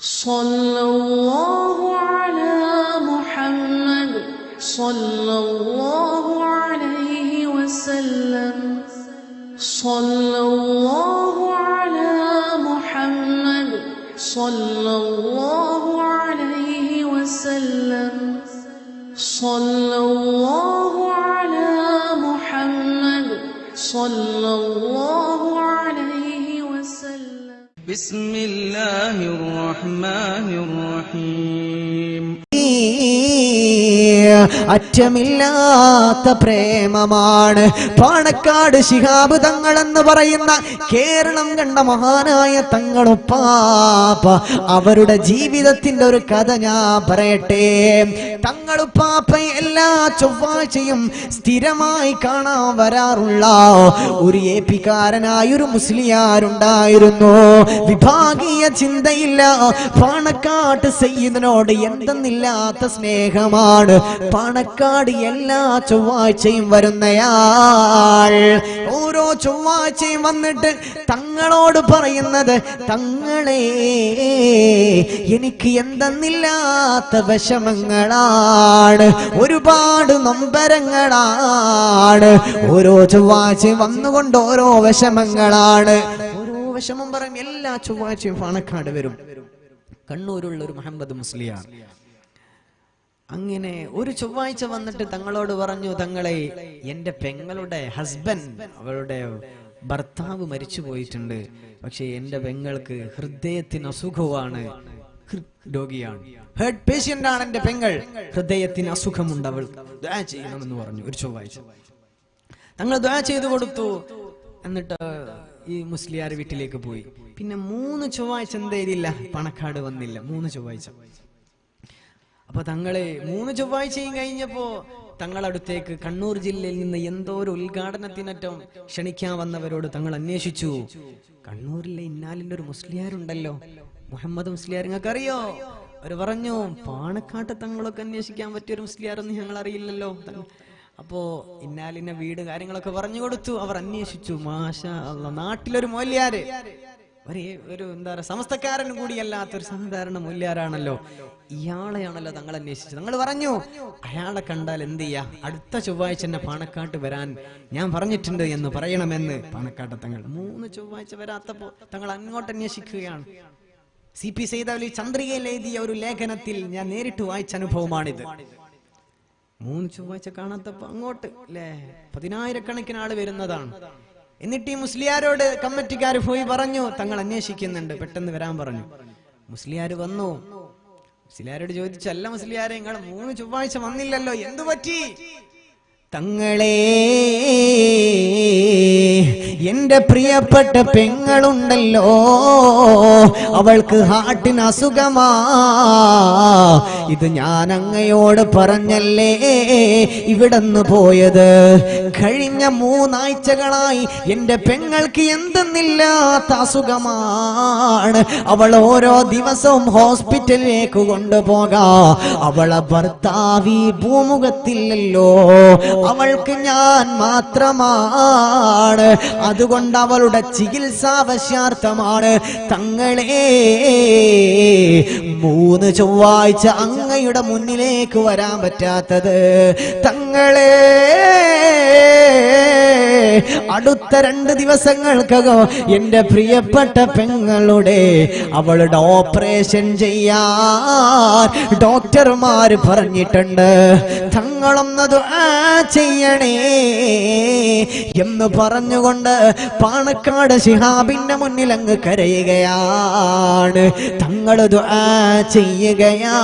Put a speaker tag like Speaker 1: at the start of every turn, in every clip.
Speaker 1: സല്ലല്ലാഹു അലാ മുഹമ്മദ് സല്ലല്ലാഹു അലൈഹി വസല്ലം. സല്ലല്ലാഹു അലാ മുഹമ്മദ് സല്ലല്ലാഹു അലൈഹി വസല്ലം. സല്ലല്ലാഹു അലാ മുഹമ്മദ് സല്ലല്ലാഹു അലൈഹി വസല്ലം.
Speaker 2: ബിസ്മില്ലാഹിർ റഹ്മാനിർ റഹീം.
Speaker 3: അറ്റമില്ലാത്ത പ്രേമമാണ് പാണക്കാട് ശിഹാബ് തങ്ങളെന്ന് പറയുന്ന കേരളം കണ്ട മഹാനായ തങ്ങളുപ്പാപ്പ. അവരുടെ ജീവിതത്തിന്റെ ഒരു കഥ ഞാൻ പറയട്ടെ. തങ്ങളുപ്പാപ്പ എല്ലാ ചൊവ്വാഴ്ചയും സ്ഥിരമായി കാണാൻ വരാറുള്ള ഒരു ഏപ്പിക്കാരനായ ഒരു മുസ്ലിയാരുണ്ടായിരുന്നു. വിഭാഗീയ ചിന്തയില്ല. പാണക്കാട്ട് സയ്യിദിനോട് എന്തെന്നില്ലാത്ത സ്നേഹമാണ്. പാണക്കാട് എല്ലാ ചൊവ്വാഴ്ചയും വരുന്നയാൾ ഓരോ ചൊവ്വാഴ്ചയും വന്നിട്ട് തങ്ങളോട് പറയുന്നത്, തങ്ങളെ എനിക്ക് എന്തെന്നില്ലാത്ത വിഷമങ്ങളാണ്, ഒരുപാട് നൊമ്പരങ്ങളാണ്. ഓരോ ചൊവ്വാഴ്ചയും വന്നുകൊണ്ട് ഓരോ വിഷമങ്ങളാണ്. ഓരോ വിഷമം പറയും. എല്ലാ ചൊവ്വാഴ്ചയും പാണക്കാട് വരും. കണ്ണൂരുള്ള ഒരു മുഹമ്മദ് മുസ്ലിയാർ അങ്ങനെ ഒരു ചൊവ്വാഴ്ച വന്നിട്ട് തങ്ങളോട് പറഞ്ഞു, തങ്ങളെ എന്റെ പെങ്ങളുടെ ഹസ്ബൻഡ്, അവളുടെ ഭർത്താവ് മരിച്ചു പോയിട്ടുണ്ട്. പക്ഷെ എന്റെ പെങ്ങൾക്ക് ഹൃദയത്തിന് അസുഖമാണ്, രോഗിയാണ്, ഹേർട്ട് പേഷ്യന്റ് ആണ് എന്റെ പെങ്ങൾ, ഹൃദയത്തിന് അസുഖമുണ്ട്, അവൾ ദുആ ചെയ്യണമെന്ന് പറഞ്ഞു. ഒരു ചൊവ്വാഴ്ച തങ്ങൾ ദുആ ചെയ്തു കൊടുത്തു. എന്നിട്ട് ഈ മുസ്ലിയാർ വീട്ടിലേക്ക് പോയി. പിന്നെ 3 ചൊവ്വാഴ്ച എന്തേരില്ല, പണക്കാട് വന്നില്ല. 3 ചൊവ്വാഴ്ച. അപ്പൊ തങ്ങളെ 3 ചൊവ്വാഴ്ചയും കഴിഞ്ഞപ്പോ തങ്ങളടുത്തേക്ക് കണ്ണൂർ ജില്ലയിൽ നിന്ന് എന്തോ ഒരു ഉദ്ഘാടനത്തിനറ്റം ക്ഷണിക്കാൻ വന്നവരോട് തങ്ങൾ അന്വേഷിച്ചു. കണ്ണൂരിലെ ഇന്നാലിന്റെ ഒരു മുസ്ലിയാരുണ്ടല്ലോ, മുഹമ്മദ് മുസ്ലിയാർ, നിങ്ങൾക്ക് അറിയോ? അവര് പറഞ്ഞു, പാണക്കാട്ട് തങ്ങളൊക്കെ അന്വേഷിക്കാൻ പറ്റിയൊരു മുസ്ലിയാരൊന്നും ഞങ്ങൾ അറിയില്ലല്ലോ. അപ്പോ ഇന്നാലിന്റെ വീട് കാര്യങ്ങളൊക്കെ പറഞ്ഞു കൊടുത്തു. അവർ അന്വേഷിച്ചു. മാഷാ അല്ലാഹ്, നാട്ടിലൊരു മൗല്യാര്, ഒരു എന്താ പറയുക, സമസ്തക്കാരൻ കൂടിയല്ലാത്തൊരു സാധാരണ മൗല്യാരാണല്ലോ. ഇയാളെയാണല്ലോ തങ്ങൾ അന്വേഷിച്ചത്. തങ്ങൾ പറഞ്ഞു, അയാളെ കണ്ടാൽ എന്ത് ചെയ്യാ, അടുത്ത ചൊവ്വാഴ്ച എന്നെ പാണക്കാട്ട് വരാൻ ഞാൻ പറഞ്ഞിട്ടുണ്ട് എന്ന് പറയണമെന്ന് പാണക്കാട്ട് തങ്ങൾ. 3 ചൊവ്വാഴ്ച വരാത്തപ്പോ തങ്ങൾ അങ്ങോട്ട് അന്വേഷിക്കുകയാണ്. CP സയ്യിദ് അലി ചന്ദ്രികയിൽ എഴുതിയ ഒരു ലേഖനത്തിൽ ഞാൻ നേരിട്ട് വായിച്ച അനുഭവമാണിത്. 3 ചൊവ്വാഴ്ച കാണാത്തപ്പോ അങ്ങോട്ട് 10,000-കണക്കിന് ആള് വരുന്നതാണ്. എന്നിട്ട് ഈ മുസ്ലിയാരോട് കമ്മിറ്റിക്കാർ പോയി പറഞ്ഞു, തങ്ങൾ അന്വേഷിക്കുന്നുണ്ട്, പെട്ടെന്ന് വരാൻ പറഞ്ഞു. മുസ്ലിയാർ വന്നു. മുസ്ലിയാരോട് ചോദിച്ചു, അല്ല മുസ്ലിയാരെ, നിങ്ങൾ 3 ചൊവ്വാഴ്ച വന്നില്ലല്ലോ, എന്തു പറ്റി? തങ്ങളെ, എന്റെ പ്രിയപ്പെട്ട പെങ്ങളുണ്ടല്ലോ, അവൾക്ക് ഹാർട്ടിന് അസുഖമാ. ഇത് ഞാൻ അങ്ങയോട് പറഞ്ഞല്ലേ ഇവിടുന്ന് പോയത്. കഴിഞ്ഞ 3 ആഴ്ചകളായി എന്റെ പെങ്ങൾക്ക് എന്തെന്നില്ലാത്ത അസുഖമാണ്. അവൾ ഓരോ ദിവസവും ഹോസ്പിറ്റലിലേക്ക് കൊണ്ടുപോകാ. അവളെ ഭർത്താവ് ഈ ഭൂമുഖത്തില്ലല്ലോ, അവൾക്ക് ഞാൻ മാത്രമാണ്. അതുകൊണ്ട് അവളുടെ ചികിത്സ ആവശ്യാർത്ഥമാണ്. തങ്ങളെ, 3 ചൊവ്വാഴ്ച അങ്ങയുടെ മുന്നിലേക്ക് വരാൻ പറ്റാത്തത്. തങ്ങളെ, അടുത്ത 2 ദിവസങ്ങൾക്കകം എന്റെ പ്രിയപ്പെട്ട പെങ്ങളുടെ അവളുടെ ഓപ്പറേഷൻ ചെയ്യാൻ ഡോക്ടർമാര് പറഞ്ഞിട്ടുണ്ട്. തങ്ങളൊന്ന് ദുആ ചെയ്യണേ എന്ന് പറഞ്ഞുകൊണ്ട് പാണക്കാട് ശിഹാബിന്റെ മുന്നിൽ അങ്ങ് കരയുകയാണ്. തങ്ങൾ ദുആ ചെയ്യുകയാ.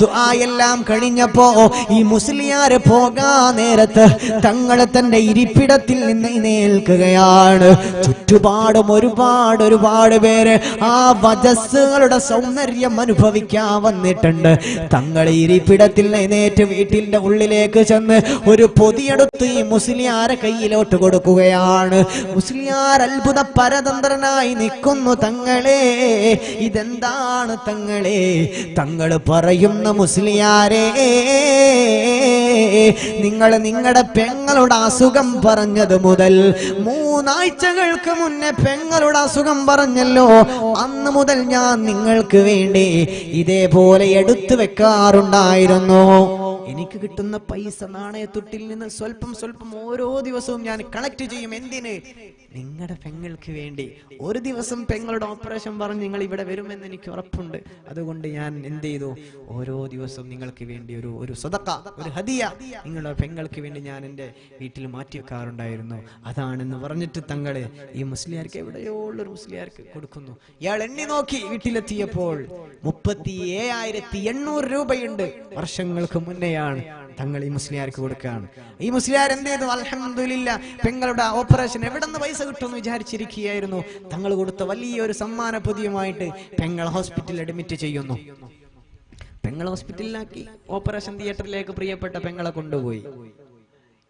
Speaker 3: ദുആ എല്ലാം കഴിഞ്ഞപ്പോ ഈ മുസ്ലിയാര് പോകാൻ നേരത്ത് തങ്ങൾ തന്റെ ഇരിപ്പിടത്തിൽ നിന്ന് എഴുന്നേൽക്കുകയാണ്. ചുറ്റുപാടും ഒരുപാട് പേര് ആ വജസ്സുകളുടെ സൗന്ദര്യം അനുഭവിക്കാൻ വന്നിട്ടുണ്ട്. തങ്ങൾ ഇരിപ്പിടത്തിൽ എഴുന്നേറ്റ് വീട്ടിന്റെ ഉള്ളിലേക്ക് ചെന്ന് ഒരു പൊതിയെടുത്ത് ഈ മുസ്ലിയാരെ കയ്യിലോട്ട് കൊടുക്കുകയാണ്. മുസ്ലിയാർ അത്ഭുത പരതന്ത്രനായി നിൽക്കുന്നു. തങ്ങളെ, ഇതെന്താണ് തങ്ങളെ? തങ്ങൾ പറയുന്ന മുസ്ലിയാരെ, നിങ്ങൾ നിങ്ങളുടെ പെങ്ങളുടെ അസുഖം പറഞ്ഞത് മുതൽ 3 ആഴ്ചകൾക്ക് മുന്നേ പെങ്ങളുടെ അസുഖം പറഞ്ഞല്ലോ, അന്ന് മുതൽ ഞാൻ നിങ്ങൾക്ക് വേണ്ടി ഇതേപോലെ എടുത്തു വെക്കാറുണ്ടായിരുന്നു. എനിക്ക് കിട്ടുന്ന പൈസ നാണയത്തൊട്ടിൽ നിന്ന് സ്വല്പം സ്വല്പം ഓരോ ദിവസവും ഞാൻ കളക്ട് ചെയ്യും. എന്തിന്? നിങ്ങളുടെ പെങ്ങൾക്ക് വേണ്ടി. ഒരു ദിവസം പെങ്ങളുടെ ഓപ്പറേഷൻ പറഞ്ഞ് നിങ്ങൾ ഇവിടെ വരുമെന്ന് എനിക്ക് ഉറപ്പുണ്ട്. അതുകൊണ്ട് ഞാൻ എന്ത് ചെയ്തു? ഓരോ ദിവസവും നിങ്ങൾക്ക് വേണ്ടി ഒരു സദഖ, ഒരു ഹദിയ നിങ്ങളുടെ പെങ്ങൾക്ക് വേണ്ടി ഞാൻ എൻ്റെ വീട്ടിൽ മാറ്റി വെക്കാറുണ്ടായിരുന്നു. അതാണെന്ന് പറഞ്ഞിട്ട് തങ്ങള് ഈ മുസ്ലിയാർക്ക്, എവിടെയോ ഉള്ളൊരു മുസ്ലിയാർക്ക് കൊടുക്കുന്നു. ഇയാൾ എണ്ണി നോക്കി, വീട്ടിലെത്തിയപ്പോൾ 37,800 രൂപയുണ്ട്. വർഷങ്ങൾക്ക് മുന്നെയാണ് തങ്ങൾ ഈ മുസ്ലിയാർക്ക് കൊടുക്കുകയാണ്. ഈ മുസ്ലിയാർ എന്ത് ചെയ്തു? അൽഹംദുലില്ലാ, പെങ്ങളുടെ ഓപ്പറേഷൻ എവിടെ നിന്ന് പൈസ കിട്ടുമെന്ന് വിചാരിച്ചിരിക്കുകയായിരുന്നു. തങ്ങൾ കൊടുത്ത വലിയൊരു സമ്മാന പൊതിയുമായിട്ട് പെങ്ങൾ ഹോസ്പിറ്റലിൽ അഡ്മിറ്റ് ചെയ്യുന്നു. പെങ്ങൾ ഹോസ്പിറ്റലിലാക്കി, ഓപ്പറേഷൻ തിയേറ്ററിലേക്ക് പ്രിയപ്പെട്ട പെങ്ങളെ കൊണ്ടുപോയി.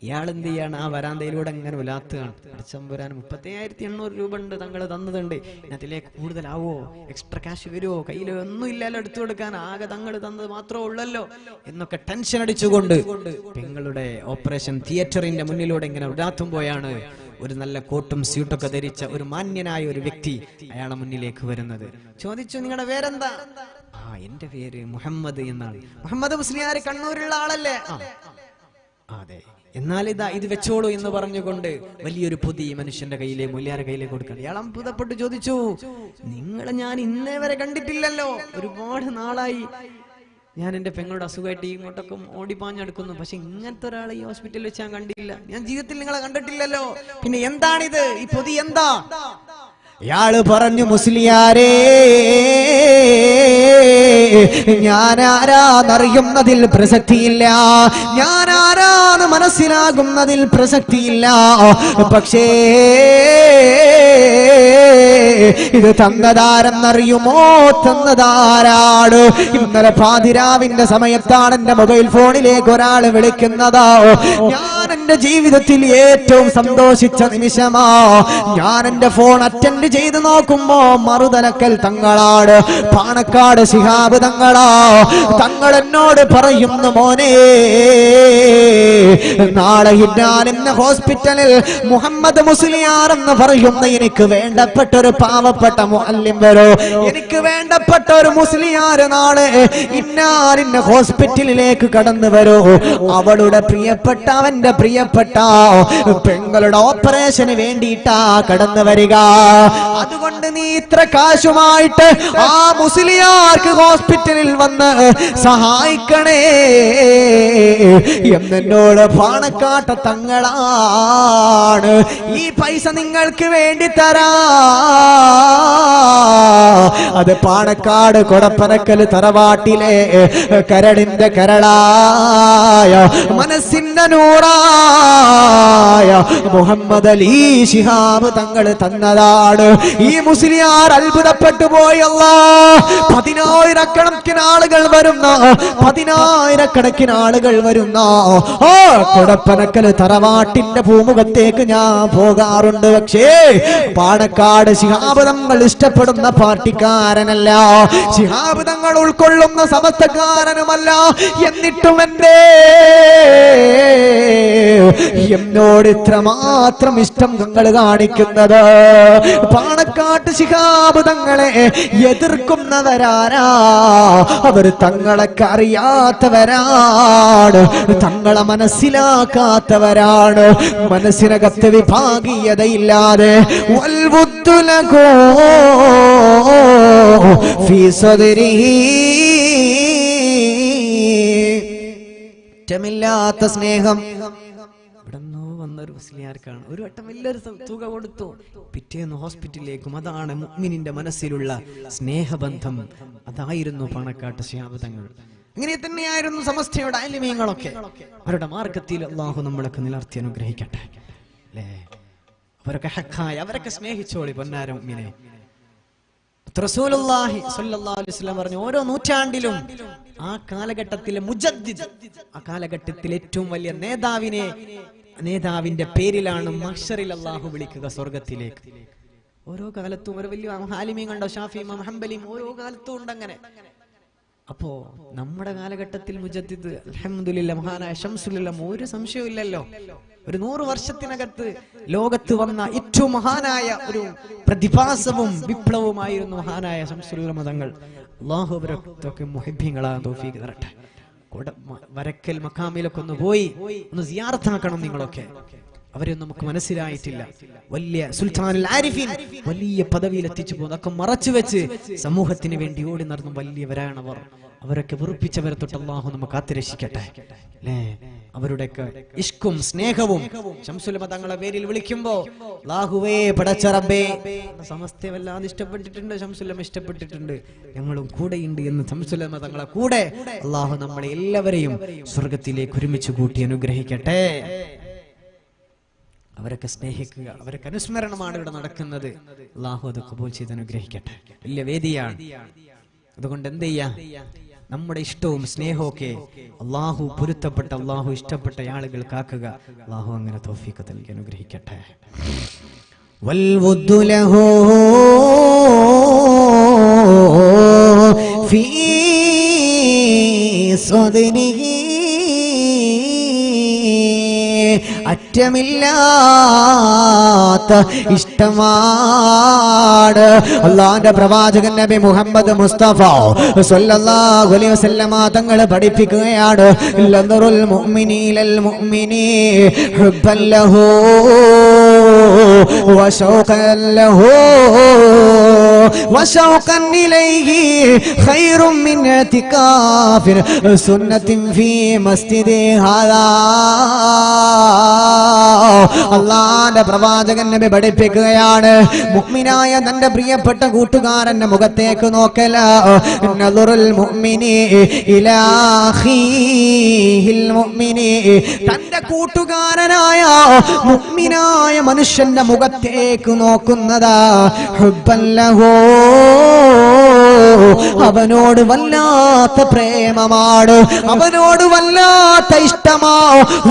Speaker 3: ഇയാൾ എന്ത് ചെയ്യാണ്? ആ വരാന്തയിലൂടെ ഇങ്ങനെ ഉലാത്തുകയാണ്. അടച്ചമ്പുരാൻ 37,800 രൂപ ഉണ്ട്, തങ്ങൾ തന്നതുണ്ട്, അതിലേക്ക് കൂടുതലാവോ? എക്സ്ട്രാ ക്യാഷ് വരുമോ? കയ്യിൽ ഒന്നും ഇല്ലല്ലോ എടുത്തു കൊടുക്കാൻ, ആകെ തങ്ങൾ തന്നത് മാത്രമേ ഉള്ളല്ലോ എന്നൊക്കെ ടെൻഷൻ അടിച്ചുകൊണ്ട് പെങ്ങളുടെ ഓപ്പറേഷൻ തിയേറ്ററിന്റെ മുന്നിലൂടെ ഇങ്ങനെ ഉലാത്തുമ്പോഴാണ് ഒരു നല്ല കോട്ടും സ്യൂട്ടൊക്കെ ധരിച്ച ഒരു മാന്യനായ ഒരു വ്യക്തി അയാളെ മുന്നിലേക്ക് വരുന്നത്. ചോദിച്ചു, നിങ്ങളുടെ പേരെന്താ? എന്റെ പേര് മുഹമ്മദ് എന്നാണ്. മുഹമ്മദ് മുസ്ലിയാർ കണ്ണൂരുള്ള ആളല്ലേ? അതെ. എന്നാൽ ഇത് വെച്ചോളൂ എന്ന് പറഞ്ഞുകൊണ്ട് വലിയൊരു പൊതി മനുഷ്യന്റെ കയ്യിലെ, മുല്യാരുടെ കയ്യിലേക്ക് കൊടുക്കണം. ഇയാൾ അത്ഭുതപ്പെട്ട് ചോദിച്ചു, നിങ്ങളെ ഞാൻ ഇന്നേ വരെ കണ്ടിട്ടില്ലല്ലോ, ഒരുപാട് നാളായി ഞാൻ എന്റെ പെങ്ങളുടെ അസുഖമായിട്ട് ഇങ്ങോട്ടൊക്കെ ഓടിപ്പാഞ്ഞെടുക്കുന്നു, പക്ഷെ ഇങ്ങനത്തെ ഒരാളെ ഈ ഹോസ്പിറ്റലിൽ വെച്ച് ഞാൻ കണ്ടില്ല, ഞാൻ ജീവിതത്തിൽ നിങ്ങളെ കണ്ടിട്ടില്ലല്ലോ, പിന്നെ എന്താണിത്, ഈ പൊതി എന്താ? ഇയാള് പറഞ്ഞു, മുസ്ലിയാരേ, ഞാനാരാന്നറിയുന്നതിൽ പ്രസക്തിയില്ല, ഞാനാരാന്ന് മനസ്സിലാകുന്നതിൽ പ്രസക്തിയില്ല, പക്ഷേ ഇത് തന്നതാരെന്നറിയുമോ? തന്നതാരാണ്? ഇന്നലെ പാതിരാവിന്റെ സമയത്താണ് എന്റെ മൊബൈൽ ഫോണിലേക്ക് ഒരാൾ വിളിക്കുന്നതോ. ഞാൻ എന്റെ ജീവിതത്തിൽ ഏറ്റവും സന്തോഷിച്ച നിമിഷമാ. ഞാൻ എന്റെ ഫോൺ അറ്റൻഡ് ചെയ്ത് നോക്കുമ്പോ മറുതലക്കൽ തങ്ങളാണ്, പാണക്കാട് ശിഹാബ് തങ്ങളാ. തങ്ങൾ എന്നോട് പറയുന്നു, മോനെ, നാളെ ഞാൻ ഇന്ന ഹോസ്പിറ്റലിൽ മുഹമ്മദ് മുസ്ലിയാർ എന്ന് പറയുന്ന എനിക്ക് വേണ്ടപ്പെട്ട ഒരു പാവപ്പെട്ട മുഅല്ലിം വരോ, എനിക്ക് വേണ്ടപ്പെട്ട ഒരു മുസ്ലിയാർ നാളെ ഇന്നാലിന്ന ഹോസ്പിറ്റലിലേക്ക് കടന്നു വരൂ, അവളുടെ പ്രിയപ്പെട്ട, അവന്റെ പ്രിയപ്പെട്ട പെങ്ങളുടെ ഓപ്പറേഷന് വേണ്ടിയിട്ടാ കടന്നു വരിക. അതുകൊണ്ട് നീ ഇത്ര കാശുമായിട്ട് ആ മുസ്ലിയാർക്ക് ഹോസ്പിറ്റലിൽ വന്ന് സഹായിക്കണേ എന്നോട് പാണക്കാട്ട തങ്ങളാണ് ഈ പൈസ നിങ്ങൾക്ക് വേണ്ടി തരാ. അത് പാണക്കാട് കൊടപ്പനക്കൽ തറവാട്ടിലെ കരടിന്റെ കരളായ മനസ്സിന്റെ നൂറായ മുഹമ്മദ് അലി ശിഹാബ് തങ്ങൾ തന്നതാണ്. ഈ മുസ്ലിയാർ അത്ഭുതപ്പെട്ടു പോയല്ല. 10,000 ആളുകൾ വരുന്ന, 10,000 ആളുകൾ വരുന്ന കൊടപ്പനക്കൽ തറവാട്ടിന്റെ ഭൂമുഖത്തേക്ക് ഞാൻ പോകാറുണ്ട്. പക്ഷേ പാണക്കാട് ശിഹാബ് തങ്ങൾ ഇഷ്ടപ്പെടുന്ന പാർട്ടിക്കാരനല്ല, ശിഹാബ് തങ്ങൾ ഉൾക്കൊള്ളുന്ന സമസ്തക്കാരനുമല്ല. എന്നിട്ടും എന്നോട് ഇത്രമാത്രം ഇഷ്ടം തങ്ങൾ കാണിക്കുന്നത്, പാണക്കാട്ട് ശിഹാബ് തങ്ങളെ എതിർക്കുന്നവരാരാ? അവർ തങ്ങളൊക്കെ അറിയാത്തവരാണ്, തങ്ങളെ മനസ്സിലാക്കാത്തവരാണ്. മനസ്സിനകത്ത് വിഭാഗീയതയില്ലാതെ ാത്ത സ്നേഹം ഇവിടെന്നോ വന്നൊരു മുസ്ലിയാർക്കാണ്. ഒരു വട്ടം വലിയൊരു തുക കൊടുത്തു, പിറ്റേന്ന് ഹോസ്പിറ്റലിലേക്കും. അതാണ് മുഅ്മിനിന്റെ മനസ്സിലുള്ള സ്നേഹബന്ധം. അതായിരുന്നു പാണക്കാട്ട് ശിഹാബ് തങ്ങൾ. അങ്ങനെ തന്നെയായിരുന്നു സമസ്തയുടെ ആലിമീങ്ങളൊക്കെ. അവരുടെ മാർഗത്തിൽ അല്ലാഹു നമ്മളൊക്കെ നിലർത്തി അനുഗ്രഹിക്കട്ടെ. അല്ലേ? അവരൊക്കെ ഹഖായ, അവരൊക്കെ സ്നേഹിച്ചോളി പൊന്നാര മുഅ്മിനെ. റസൂലുള്ളാഹി സ്വല്ലല്ലാഹു അലൈഹി വസല്ലം പറഞ്ഞു, ഓരോ നൂറ്റാണ്ടിലും ആ കാലഘട്ടത്തിലെ മുജദ്ദിദ്, ആ കാലഘട്ടത്തിലെ ഏറ്റവും വലിയ നേതാവിന്റെ പേരിലാണ് മഹ്ശറിൽ അല്ലാഹു വിളിക്കുക സ്വർഗത്തിലേക്ക്. ഓരോ കാലത്തും ഒരു വലിയ ആലിമീങ്ങളുണ്ടോ, ഷാഫി, ഇമാം ഹംബലി, ഓരോ കാലത്തും ഉണ്ട്. അങ്ങനെ അപ്പോ നമ്മുടെ കാലഘട്ടത്തിൽ മുജദ്ദിദ് അൽഹംദുലില്ലാഹ് മഹാനായ ശംസുൽ ഉലമ ഒരു സംശയവും ഇല്ലല്ലോ. ഒരു 100 വർഷത്തിനകത്ത് ലോകത്ത് വന്ന ഏറ്റവും മഹാനായ ഒരു പ്രതിഭാസവും വിപ്ലവവുമായിരുന്നു മഹാനായ ശംസുൽ ഉലമ തങ്ങൾ. അല്ലാഹു അവരൊക്കെ മുഹിബ്ബീങ്ങളാകാൻ തൗഫീഖ് തരട്ടെ. വരക്കൽ മഖാമിലൊക്കെ ഒന്ന് പോയി ഒന്ന് സിയാറത്താക്കണം നിങ്ങളൊക്കെ. അവരെ നമുക്ക് മനസ്സിലായിട്ടില്ല. വലിയ സുൽത്താനുൽ ആരിഫീൻ വലിയ പദവിയിൽ എത്തിച്ചു പോകുന്നു. അതൊക്കെ മറച്ചു വെച്ച് സമൂഹത്തിന് വേണ്ടി ഓടി നടന്നു വലിയവരാണ് അവർ. അവരൊക്കെ വെറുപ്പിച്ചവരെ തൊട്ട് അല്ലാഹു നമുക്ക് കാത്തുരക്ഷിക്കട്ടെ അല്ലേ. അവരുടെയൊക്കെ ഇഷ്കും സ്നേഹവും ശംസുൽ ഉലമ തങ്ങളെ പേരിൽ വിളിക്കുമ്പോ അല്ലാഹുവേ പടച്ച റബ്ബേ സമസ്തയെ വല്ലാതെ ഇഷ്ടപ്പെട്ടിട്ടുണ്ട്, ശംസുൽ ഉലമ ഇഷ്ടപ്പെട്ടിട്ടുണ്ട്, ഞങ്ങളും കൂടെയുണ്ട് എന്ന് ശംസുൽ ഉലമ തങ്ങളെ കൂടെ അല്ലാഹു നമ്മളെ എല്ലാവരെയും സ്വർഗത്തിലേക്ക് ഒരുമിച്ച് കൂട്ടി അനുഗ്രഹിക്കട്ടെ. അവരൊക്കെ സ്നേഹിക്കുക, അവരൊക്കെ അനുസ്മരണമാണ് ഇവിടെ നടക്കുന്നത്. അല്ലാഹു അത് ഖബൂൽ ചെയ്ത് അനുഗ്രഹിക്കട്ടെ. വലിയ വേദിയാണ്. അതുകൊണ്ട് എന്ത് ചെയ്യാ, നമ്മുടെ ഇഷ്ടവും സ്നേഹവും ഒക്കെ അല്ലാഹു പൊരുത്തപ്പെട്ട അല്ലാഹു ഇഷ്ടപ്പെട്ട ആളുകൾക്കാക്കുക. അല്ലാഹു അങ്ങനെ തൗഫീഖ് നൽകി അനുഗ്രഹിക്കട്ടെ. വൽവുദ്ദു ലഹു ഫീ സ്വദ്രിഹി അറ്റമില്ലാത്ത ഇഷ്ടമാണ് അല്ലാഹുവിന്റെ പ്രവാചകൻ നബി മുഹമ്മദ് മുസ്തഫ സ്വല്ലല്ലാഹു അലൈഹി വസല്ലമ തങ്ങൾ പഠിപ്പിക്കുകയാണ്. ലദറുൽ മുഅ്മിനീലൽ മുഅ്മിനി ഹുബ്ബൻ ലഹു വശൗഖൻ ലഹു വശൗഖൻ ഇലൈഹി ഖൈറും മിൻ ഇഅ്തികാഫിൻ സുന്നത്തിൻ ഫീ മസ്ജിദി ഹാദാ. അല്ലാഹുവിന്റെ പ്രവാചകൻ നബി പഠിപ്പിക്കുകയാണ്, മുഅ്മിനായ തന്റെ പ്രിയപ്പെട്ട കൂട്ടുകാരന്റെ മുഖത്തേക്ക് നോക്കല. നദറുൽ മുഅ്മിനി ഇലാ അഖീഹിൽ മുഅ്മിനി, തന്റെ കൂട്ടുകാരനായ മുഅ്മിനായ മനുഷ്യന്റെ മുഖത്തേക്ക് നോക്കുന്നതാ ഹുബ്ബൻ ലഹു, അവനോട് വല്ലാത്ത പ്രേമമാണ്, അവനോട് വല്ലാത്ത ഇഷ്ടമാ.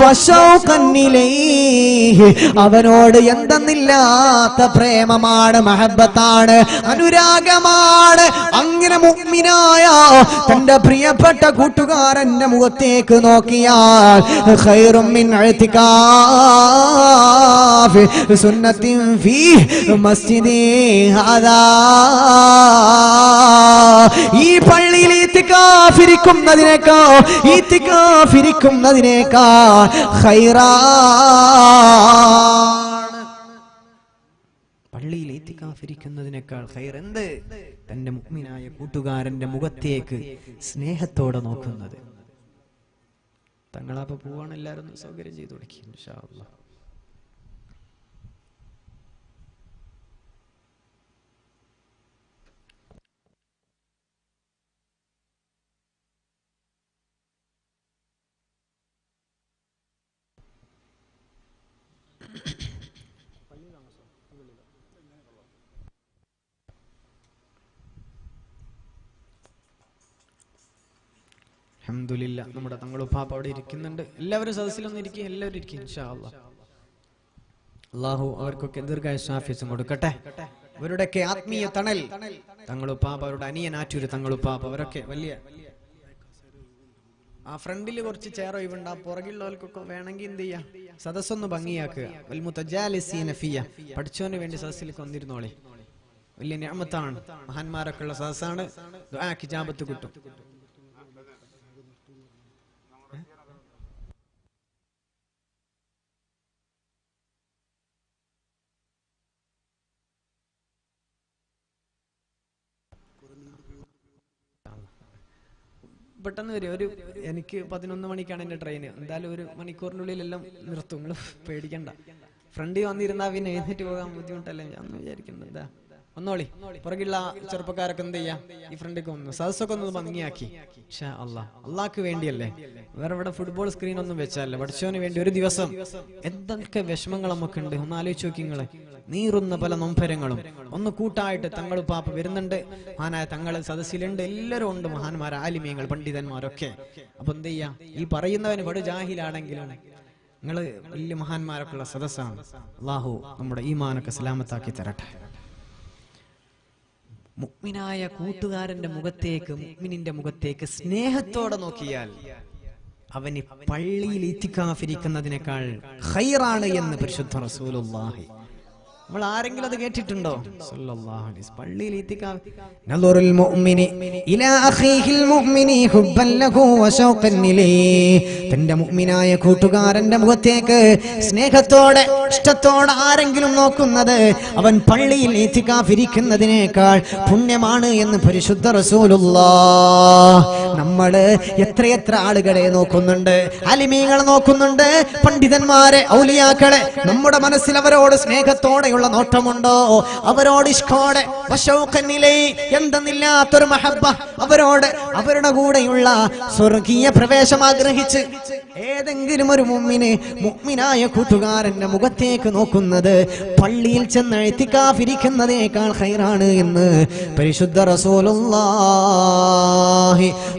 Speaker 3: വശൗഖൻ ഇലൈഹി, അവനോട് എന്തെന്നില്ലാത്ത പ്രേമമാണ്, മഹബ്ബത്താണ്, അനുരാഗമാണ്. അങ്ങനെ മുഅ്മിനായ തന്റെ പ്രിയപ്പെട്ട കൂട്ടുകാരന്റെ മുഖത്തേക്ക് നോക്കിയാൽ ഖൈറും മിൻ ഇഅ്തികാഫ് സുന്നത്തിൻ ഫീ മസ്ജിദി ഹാദാ. ഈ പള്ളിയിൽ ഇത്തികാഫിരിക്കുന്നതിനേക്കാൾ ഖൈറാണ്. പള്ളിയിൽ ഇത്തികാഫിരിക്കുന്നതിനേക്കാൾ ഖൈർ എന്ത്? തന്റെ മുഅ്മിനായ കൂട്ടുകാരന്റെ മുഖത്തേക്ക് സ്നേഹത്തോടെ നോക്കുന്നത്. തങ്ങളപ്പോ പോവാണ്, എല്ലാവരും സൗകര്യം ചെയ്തു കൊടുക്കും ഇൻഷാ അല്ലാഹ്. അൽഹംദുലില്ലാ, നമ്മുടെ തങ്ങളുപ്പാപ്പ അവിടെ ഇരിക്കുന്നുണ്ട്. എല്ലാവരും സദസ്സിലൊന്നും ഇരിക്കും, എല്ലാവരും ഇരിക്കും ഇൻഷാ അല്ലാഹ്. അല്ലാഹു അവർക്കൊക്കെ ദീർഘായുസ്സും ആഫിയത്തും കൊടുക്കട്ടെ. അവരുടെയൊക്കെ ആത്മീയ തണൽ തങ്ങളുപ്പാപ്പ, അവരുടെ അനിയൻ ആറ്റൂര് തങ്ങളുപ്പാപ്പ, അവരൊക്കെ വലിയ ആ ഫ്രണ്ടിൽ കുറച്ച് ചെയർ ഒഴിവുണ്ട്. ആ പുറകിലുള്ളവർക്കൊക്കെ വേണമെങ്കിൽ എന്ത് ചെയ്യാ, സദസ്സൊന്ന് ഭംഗിയാക്കുക. വൽ മുതജാലിസീന ഫിയ, പഠിച്ചവന് വേണ്ടി സദസ്സിലേക്ക് വന്നിരുന്നോളെ. വലിയ നിഅമത്താണ്, മഹാന്മാരൊക്കെ ഉള്ള സദസ്സാണ്. ദുആക്ക് ഇജാബത്ത് കിട്ടും. പെട്ടെന്ന് വരും. എനിക്ക് 11 മണിക്കാണ് എന്റെ ട്രെയിൻ. എന്തായാലും 1 മണിക്കൂറിനുള്ളിൽ എല്ലാം നിർത്തും, നിങ്ങൾ പേടിക്കണ്ട. ഫ്രണ്ടിൽ വന്നിരുന്നാ പിന്നെ എഴുന്നേറ്റ് പോകാൻ ബുദ്ധിമുട്ടല്ലേ ഞാൻ വിചാരിക്കുന്നത്. എന്താ ഒന്നോളി, പുറകിലുള്ള ചെറുപ്പക്കാരൊക്കെ എന്ത് ചെയ്യാം, ഈ ഫ്രണ്ടിലേക്ക് വന്നു സദസ്സൊക്കെ ഒന്ന് ഭംഗിയാക്കി. അള്ളാഹ്ക്ക് വേണ്ടിയല്ലേ, വേറെ ഇവിടെ ഫുട്ബോൾ സ്ക്രീൻ ഒന്നും വെച്ചല്ലേ, പഠിച്ചവന് വേണ്ടി ഒരു ദിവസം. എന്തൊക്കെ വിഷമങ്ങൾ നമുക്കുണ്ട്, ഒന്ന് ആലോചിച്ച് നോക്കി നിങ്ങള്. നീറുന്ന പല നൊമ്പരങ്ങളും ഒന്ന് കൂട്ടായിട്ട് തങ്ങളുപ്പാപ്പ വരുന്നുണ്ട്, മഹാനായ തങ്ങൾ സദസ്സിലുണ്ട്, എല്ലാവരും ഉണ്ട്, മഹാന്മാർ, ആലിമീങ്ങൾ, പണ്ഡിതന്മാരൊക്കെ. അപ്പൊ എന്ത് ചെയ്യാ, ഈ പറയുന്നവന് വടു ജാഹിലാണെങ്കിലും നിങ്ങള് വലിയ മഹാന്മാരൊക്കെ ഉള്ള സദസ്സാണ്. അള്ളാഹു നമ്മുടെ ഈമാനൊക്കെ സലാമത്താക്കി തരട്ടെ. മുഅ്മിനായ കൂട്ടുകാരന്റെ മുഖത്തേക്ക്, മുഅ്മിനിന്റെ മുഖത്തേക്ക് സ്നേഹത്തോടെ നോക്കിയാൽ അവന് പള്ളിയിൽ ഇത്തികാഫിരിക്കുന്നതിനേക്കാൾ ഖൈറാണ് എന്ന് പരിശുദ്ധ റസൂലുള്ളാഹി. നമ്മൾ ആരെങ്കിലും അത് കേട്ടിട്ടുണ്ടോ? സല്ലല്ലാഹു അലൈഹി വസല്ലം. പള്ളിയിൽ ഇത്തികാഫ് നദറുൽ മുഅ്മിനി ഇലാ അഖീഹിൽ മുഅ്മിനി ഹുബ്ബൻ ലഹു വശൗഖൻ ഇലൈഹി. തന്റെ മുഅ്മിനായ കൂട്ടുകാരന്റെ മുഖത്തേക്ക് സ്നേഹത്തോടെ, ഇഷ്ടത്തോടെ ആരെങ്കിലും നോക്കുന്നത് അവൻ പള്ളിയിൽ ഇത്തികാഫ് ഇരിക്കുന്നതിനേക്കാൾ പുണ്യമാണ് എന്ന് പരിശുദ്ധ റസൂലുള്ളാഹ്. നമ്മള് എത്രയെത്ര ആളുകളെ നോക്കുന്നുണ്ട്, അലിമീങ്ങളെ നോക്കുന്നുണ്ട്, പണ്ഡിതന്മാരെ, ഔലിയാക്കളെ. നമ്മുടെ മനസ്സിൽ അവരോട് സ്നേഹത്തോടെ നോട്ടമുണ്ടോ? അവരോട് ഇഷ്കോടെ എന്തെന്നില്ലാത്തൊരു മഹബ്ബ, അവരോട്, അവരുടെ കൂടെയുള്ള സ്വർഗീയ പ്രവേശം ആഗ്രഹിച്ച് ഏതെങ്കിലും ഒരു മുഅ്മിനായ കൂട്ടുകാരന്റെ മുഖത്തേക്ക് നോക്കുന്നത് പള്ളിയിൽ ചെന്ന് ഇത്തികാഫിരിക്കുന്നതിനേക്കാൾ ഖൈറാണ് എന്ന് പരിശുദ്ധ റസൂലുള്ളാഹി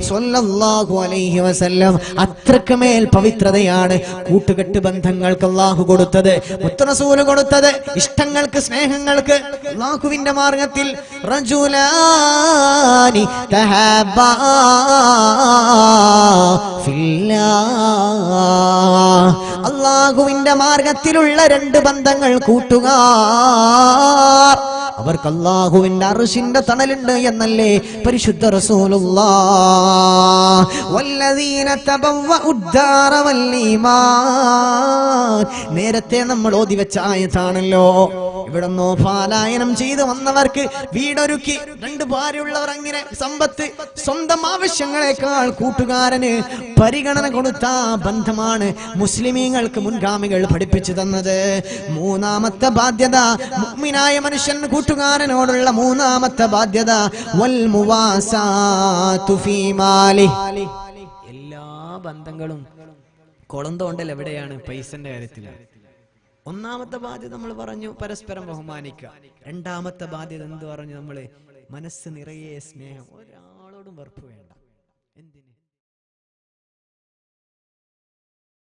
Speaker 3: സ്വല്ലല്ലാഹു അലൈഹി വസല്ലം. അത്രക്ക് മേൽ പവിത്രതയാണ് കൂട്ടുകെട്ട് ബന്ധങ്ങൾക്ക് അല്ലാഹു കൊടുത്തത്, മുത്തറസൂൽ കൊടുത്തത്. ഇഷ്ടങ്ങൾക്ക്, സ്നേഹങ്ങൾക്ക് അല്ലാഹുവിന്റെ മാർഗ്ഗത്തിൽ റജുലാനി തഹബ്ബാ ഫില്ലാഹ്, അല്ലാഹുവിന്റെ മാർഗ്ഗത്തിലുള്ള രണ്ട് ബന്ധങ്ങൾ, കൂട്ടുകാർ, അവർക്ക് അല്ലാഹുവിന്റെ അർശിന്റെ തണലുണ്ട് എന്നല്ലേ പരിശുദ്ധ റസൂലുള്ളാഹ്. വല്ലദീന തബവ്വഉദ്ദാറ വല്ലീമാൻ, നേരത്തെ നമ്മൾ ഓതി വെച്ച ആയത്താണല്ലോ. ഇവിടുന്നോ പാലായനം ചെയ്ത് വന്നവർക്ക് വീടൊരുക്കി, രണ്ട് ഭാര്യയുള്ളവർ, അങ്ങനെ സമ്പത്ത്, സ്വന്തം ആവശ്യങ്ങളെക്കാൾ കൂട്ടുകാരന് പരിഗണന കൊടുത്ത ബന്ധമാണ് മുസ്ലിമീങ്ങൾക്ക് മുൻഗാമികൾ പഠിപ്പിച്ചു തന്നത്. മൂന്നാമത്തെ ബാധ്യത, മുഅ്മിനായ മനുഷ്യൻ കൂട്ടുകാരനോടുള്ള മൂന്നാമത്തെ ബാധ്യത വൽ മുവാസാതു ഫീ മാലി. എല്ലാ ബന്ധങ്ങളും കുളം തോണ്ടൽ എവിടെയാണ്? പൈസന്റെ കാര്യത്തിലാണ്. ഒന്നാമത്തെ ബാധ്യത നമ്മൾ പറഞ്ഞു പരസ്പരം ബഹുമാനിക്കുക. രണ്ടാമത്തെ ബാധ്യത എന്ത് പറഞ്ഞു? നമ്മള് മനസ്സ് നിറയെ സ്നേഹം, ഒരാളോടും വെറുപ്പ് വേണ്ട.